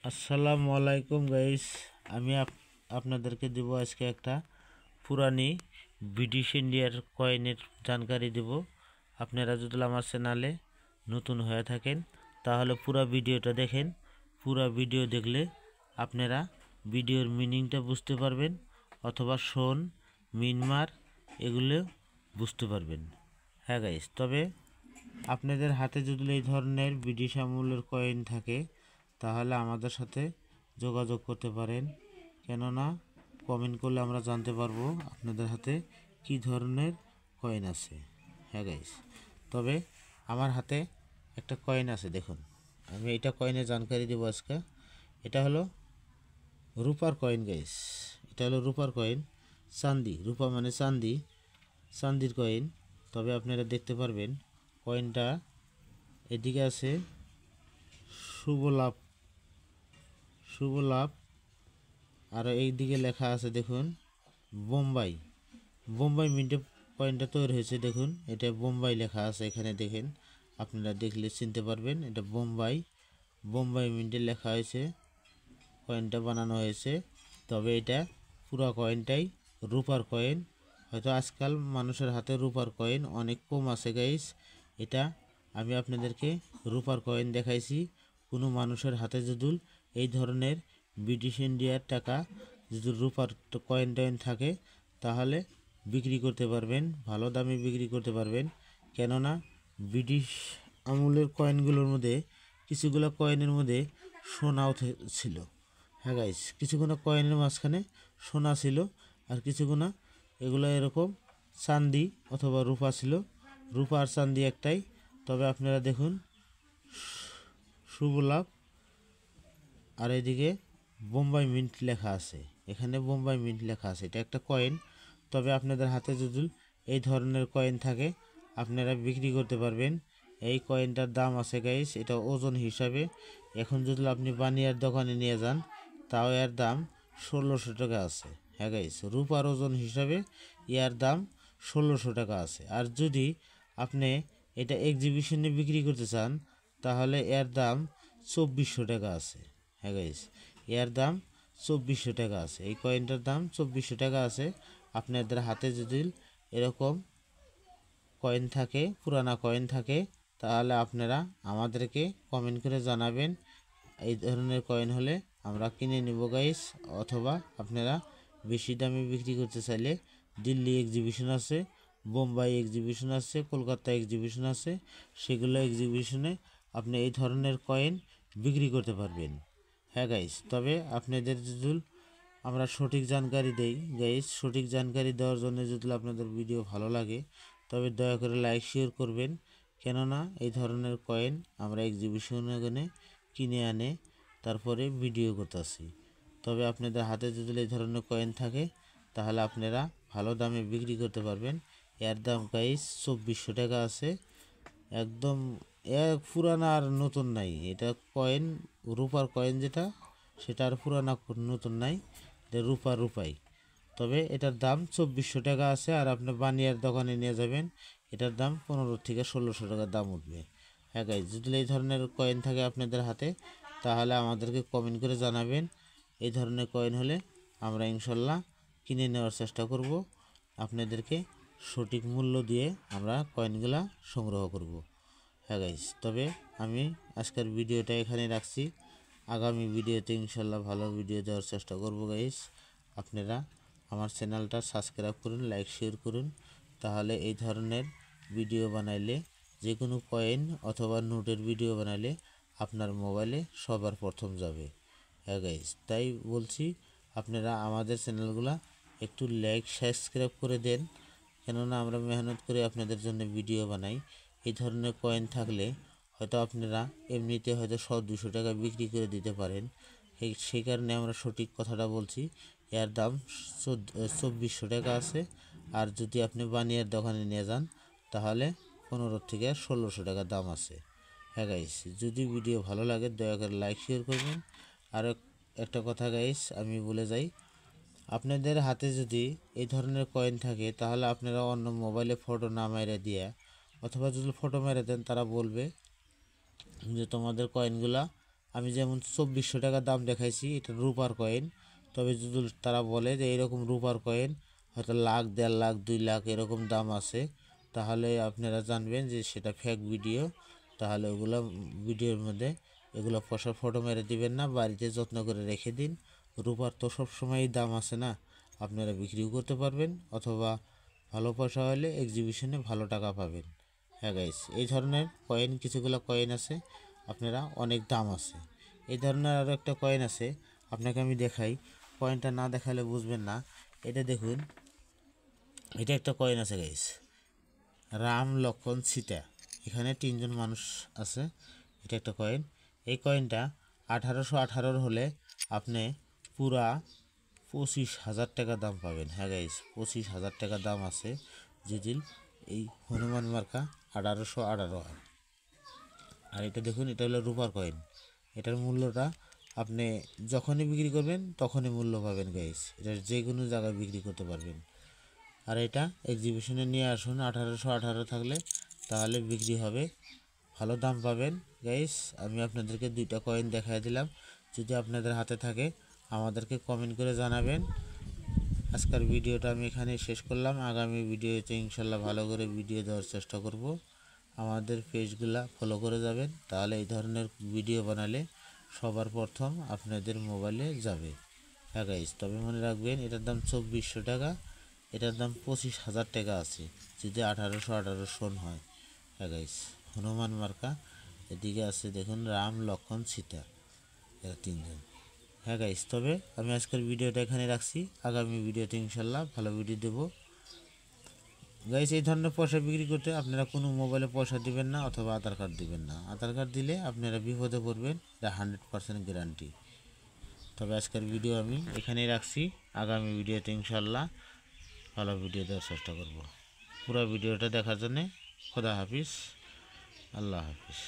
আসসালামু আলাইকুম গাইস। আমি আপনাদেরকে দেব আজকে একটা পুরানি ব্রিটিশ ইন্ডিয়ার কয়েনের জানকারি দেব। আপনারা যদি আমার চ্যানেলে নতুন হয়ে থাকেন তাহলে পুরো ভিডিওটা দেখেন। পুরো ভিডিও দেখলে আপনারা ভিডিওর মিনিংটা বুঝতে পারবেন, অথবা শোন মিনমার এগুলো বুঝতে পারবেন। হ্যাঁ গাইস, তবে আপনাদের হাতে যদি এই ধরনের ব্রিটিশ আমলের কয়েন থাকে তাহলে আমাদের সাথে যোগাযোগ করতে পারেন, কেননা কমেন্ট করলে আমরা জানতে পারবো আপনাদের হাতে কি ধরনের কয়েন আছে। হ্যাঁ গাইস, তবে আমার হাতে একটা কয়েন আছে, দেখুন। আমি এটা কয়েনের জানকারি দেবো আজকে। এটা হলো রূপার কয়েন গাইস। এটা হলো রূপার কয়েন, চান্দি। রূপা মানে চান্দি, চান্দির কয়েন। তবে আপনারা দেখতে পারবেন কয়েনটা এদিকে আছে শুভ লাভ, শুভ লাভ। আর এই দিকে লেখা আছে দেখুন বোম্বাই। বোম্বাই মিন্টে কয়েনটা তৈরি হয়েছে, দেখুন এটা বোম্বাই লেখা আছে এখানে, দেখেন আপনারা দেখলে চিনতে পারবেন এটা বোম্বাই। বোম্বাই মিন্টে লেখা হয়েছে, কয়েনটা বানানো হয়েছে। তবে এটা পুরো কয়েনটাই রূপার কয়েন। হয়তো আজকাল মানুষের হাতে রূপার কয়েন অনেক কম আছে গাইস। এটা আমি আপনাদেরকে রূপার কয়েন দেখাইছি। কোনো মানুষের হাতে যদি এই ধরনের ব্রিটিশ ইন্ডিয়ার টাকা যদি রূপার কয়েন টয়েন থাকে তাহলে বিক্রি করতে পারবেন, ভালো দামে বিক্রি করতে পারবেন। কেননা ব্রিটিশ আমলের কয়েনগুলোর মধ্যে কিছুগুলো কয়েনের মধ্যে সোনাও ছিল। হ্যাঁ গাইস, কিছুগুলো কয়েনের মাঝখানে সোনা ছিল, আর কিছুগুলো এগুলো এরকম চান্দি অথবা রূপা ছিল। রূপা আর চান্দি একটাই। তবে আপনারা দেখুন শুভ লাভ, আর এদিকে বোম্বাই মিন্ট লেখা আছে, এখানে বোম্বাই মিন্ট লেখা আছে। এটা একটা কয়েন। তবে আপনাদের হাতে যদি এই ধরনের কয়েন থাকে আপনারা বিক্রি করতে পারবেন। এই কয়েনটার দাম আছে গাইস, এটা ওজন হিসাবে। এখন যদি আপনি বানিয়ার দোকানে নিয়ে যান তাও এর দাম 1600 টাকা আছে। হ্যাঁ গাইস, রূপার ওজন হিসাবে ইয়ার দাম 1600 টাকা আছে। আর যদি আপনি এটা এক্সিবিশনে বিক্রি করতে চান তাহলে এর দাম 2400 টাকা আছে। হ্যাঁ গাইস, এর দাম 2400 টাকা আছে। এই কয়েনটার দাম 2400 টাকা আছে। আপনাদের হাতে যদি এরকম কয়েন থাকে, পুরানা কয়েন থাকে, তাহলে আপনারা আমাদেরকে কমেন্ট করে জানাবেন। এই ধরনের কয়েন হলে আমরা কিনে নেব গাইস। অথবা আপনারা বেশি দামে বিক্রি করতে চাইলে দিল্লি এক্সিবিশন আছে, বোম্বাই এক্সিবিশন আছে, কলকাতা এক্সিবিশন আছে, সেগুলো এক্সিবিশনে আপনি এই ধরনের কয়েন বিক্রি করতে পারবেন। হ্যাঁ গাইস, তবে আপনাদের যদি আমরা সঠিক জানকারি দেই গাইস, সঠিক জানকারি দেওয়ার জন্য যদি আপনাদের ভিডিও ভালো লাগে তবে দয়া করে লাইক শেয়ার করবেন। কেননা এই ধরনের কয়েন আমরা এক্সিবিশনে কিনে আনে তারপরে ভিডিও করতেছি। তবে আপনাদের হাতে যদি এই ধরনের কয়েন থাকে তাহলে আপনারা ভালো দামে বিক্রি করতে পারবেন। এর দাম গাইস 2400 টাকা আছে। একদম পুরানা আর নতুন নাই। এটা কয়েন রূপার কয়েন যেটা, সেটা আর পুরানা নতুন নাই, এটা রূপাই। তবে এটার দাম 2400 টাকা আছে। আর আপনি বানিয়ার দোকানে নিয়ে যাবেন এটার দাম 15 থেকে 1600 টাকার দাম উঠবে। হ্যাঁ গাইজ, যদি এই ধরনের কয়েন থাকে আপনাদের হাতে তাহলে আমাদেরকে কমেন্ট করে জানাবেন। এই ধরনের কয়েন হলে আমরা ইনশাল্লাহ কিনে নেওয়ার চেষ্টা করব। আপনাদেরকে সঠিক মূল্য দিয়ে আমরা কয়েনগুলা সংগ্রহ করব। হ্যাঁ গাইজ, তবে আমি আজকের ভিডিওটা এখানে রাখছি। আগামী ভিডিওতে ইনশাল্লাহ ভালো ভিডিও দেওয়ার চেষ্টা করব গাইজ। আপনারা আমার চ্যানেলটা সাবস্ক্রাইব করুন, লাইক শেয়ার করুন, তাহলে এই ধরনের ভিডিও বানাইলে, যে কোনো কয়েন অথবা নোটের ভিডিও বানাইলে আপনার মোবাইলে সবার প্রথম যাবে। হ্যাঁ গাইজ, তাই বলছি আপনারা আমাদের চ্যানেলগুলো একটু লাইক সাবস্ক্রাইব করে দেন, কেননা আমরা মেহনত করে আপনাদের জন্য ভিডিও বানাই। এই ধরনের কয়েন থাকলে হয়তো আপনারা এমনিতে হয়তো 100-200 টাকা বিক্রি করে দিতে পারেন। সেই কারণে আমরা সঠিক কথাটা বলছি। এর দাম 2400 টাকা আছে। আর যদি আপনি বানিয়ার দোকানে নিয়ে যান তাহলে 15 থেকে 1600 টাকা দাম আছে। হ্যাঁ গাইস, যদি ভিডিও ভালো লাগে দয়া করে লাইক শেয়ার করবেন। আর একটা কথা গাইস আমি বলে যাই, আপনাদের হাতে যদি এই ধরনের কয়েন থাকে তাহলে আপনারা অন্য মোবাইলে ফটো না মেরে দিয়ে, অথবা যদি ফটো মেরে দেন তারা বলবে যে তোমাদের কয়েনগুলা আমি যেমন 2400 টাকা দাম দেখাইছি, এটা রূপার কয়েন। তবে যদি তারা বলে যে এরকম রূপার কয়েন হয়তো লাখ, 1.5 লাখ, 2 লাখ এরকম দাম আছে, তাহলে আপনারা জানবেন যে সেটা ফেক ভিডিও। তাহলে ওগুলো ভিডিওর মধ্যে এগুলো পয়সার ফটো মেরে দিবেন না, বাড়িতে যত্ন করে রেখে দিন। রূপার তো সবসময়ই দাম আছে না, আপনারা বিক্রিও করতে পারবেন, অথবা ভালো পয়সা হলে এক্সিবিশনে ভালো টাকা পাবেন। হ্যাঁ গাইস, এই ধরনের কয়েন কিছুগুলো কয়েন আছে, আপনারা অনেক দাম আছে। এই ধরনের আরও একটা কয়েন আছে, আপনাকে আমি দেখাই, কয়েনটা না দেখালে বুঝবেন না। এটা দেখুন, এটা একটা কয়েন আছে গাইস, রাম লক্ষণ সীতা, এখানে 3জন মানুষ আছে। এটা একটা কয়েন। এই কয়েনটা 1818 হলে আপনি পুরা 25,000 টাকা দাম পাবেন। হ্যাঁ গাইস, 25,000 টাকা দাম আছে যদি এই হনুমান মার্কা 1818 হয়। আর এটা দেখুন, এটা হলো রূপার কয়েন। এটার মূল্যটা আপনি যখনই বিক্রি করবেন তখনই মূল্য পাবেন গাইস, এটা যে কোনো জায়গায় বিক্রি করতে পারবেন। আর এটা এক্সিবিশনে নিয়ে আসুন, 1818 থাকলে তাহলে বিক্রি হবে, ভালো দাম পাবেন গাইস। আমি আপনাদেরকে 2টা কয়েন দেখাই দিলাম, যদি আপনাদের হাতে থাকে আমাদেরকে কমেন্ট করে জানাবেন। আজকের ভিডিওটা আমি এখানে শেষ করলাম, আগামী ভিডিওতে ইনশাল্লাহ ভালো করে ভিডিও দেওয়ার চেষ্টা করব। আমাদের পেজগুলা ফলো করে যাবেন, তাহলে এই ধরনের ভিডিও বানালে সবার প্রথম আপনাদের মোবাইলে যাবে। হ্যাঁ গাইস, তবে মনে রাখবেন এটার দাম 2400 টাকা, এটার দাম 25,000 টাকা আছে যদি 1818 হয়। হ্যাঁ গাইস, হনুমান মার্কা, এদিকে আছে দেখুন রাম লক্ষণ সীতা, এরা 3জন। হ্যাঁ গাইস, তবে আমি আজকের ভিডিওটা এখানে রাখছি, আগামী ভিডিওতে ইনশাল্লাহ ভালো ভিডিও দেবো গাইস। এই ধরনের পয়সা বিক্রি করতে আপনারা কোনো মোবাইলে পয়সা দিবেন না, অথবা আধার কার্ড দিবেন না। আধার কার্ড দিলে আপনারা বিপদে পড়বেন, এটা 100% গ্যারান্টি। তবে আজকের ভিডিও আমি এখানেই রাখছি, আগামী ভিডিওতে ইনশাল্লাহ ভালো ভিডিও দেওয়ার চেষ্টা করব। পুরো ভিডিওটা দেখার জন্যে খোদা হাফিজ, আল্লাহ হাফিজ।